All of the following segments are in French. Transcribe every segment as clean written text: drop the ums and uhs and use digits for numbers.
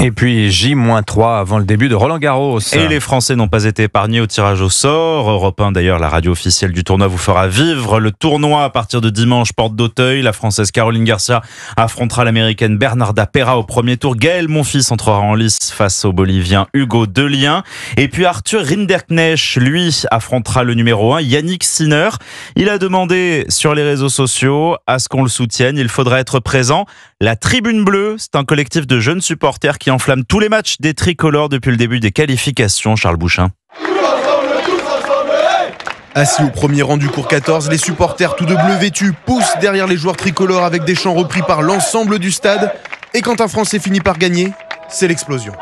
Et puis J-3 avant le début de Roland-Garros. Et les Français n'ont pas été épargnés au tirage au sort. Europe 1, d'ailleurs, la radio officielle du tournoi, vous fera vivre le tournoi à partir de dimanche, porte d'Auteuil. La Française Caroline Garcia affrontera l'Américaine Bernarda Pera au premier tour. Gaël Monfils entrera en lice face au Bolivien Hugo Delien. Et puis Arthur Rinderknecht, lui, affrontera le numéro 1, Yannick Sinner. Il a demandé sur les réseaux sociaux à ce qu'on le soutienne. Il faudra être présent. La Tribune Bleue, c'est un collectif de jeunes supporters qui enflamme tous les matchs des tricolores depuis le début des qualifications. Charles Bouchin. Assis au premier rang du cours 14, les supporters tout de bleu vêtus poussent derrière les joueurs tricolores avec des chants repris par l'ensemble du stade. Et quand un Français finit par gagner, c'est l'explosion.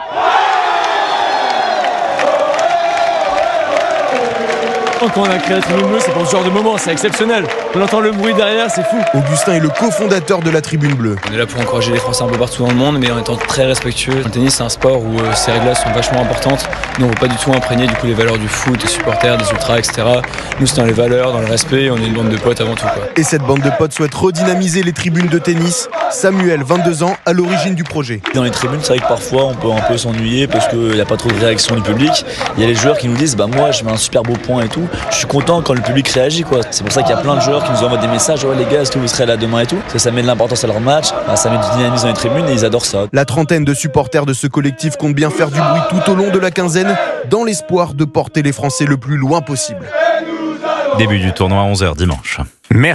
Quand on a créé la Tribune Bleue, c'est pour ce genre de moment, c'est exceptionnel. On entend le bruit derrière, c'est fou. Augustin est le cofondateur de la Tribune Bleue. On est là pour encourager les Français un peu partout dans le monde, mais en étant très respectueux. Le tennis, c'est un sport où ces règles-là sont vachement importantes. Nous, on ne veut pas du tout imprégner du coup les valeurs du foot, des supporters, des ultras, etc. Nous, c'est dans les valeurs, dans le respect, on est une bande de potes avant tout, quoi. Et cette bande de potes souhaite redynamiser les tribunes de tennis. Samuel, 22 ans, à l'origine du projet. Dans les tribunes, c'est vrai que parfois on peut un peu s'ennuyer parce qu'il n'y a pas trop de réaction du public. Il y a les joueurs qui nous disent moi je mets un super beau point et tout. Je suis content quand le public réagit, quoi. C'est pour ça qu'il y a plein de joueurs qui nous envoient des messages, les gars, est-ce que vous serez là demain et tout. Ça met de l'importance à leur match, ça met du dynamisme dans les tribunes et ils adorent ça. La trentaine de supporters de ce collectif compte bien faire du bruit tout au long de la quinzaine dans l'espoir de porter les Français le plus loin possible. Début du tournoi à 11h dimanche. Merci.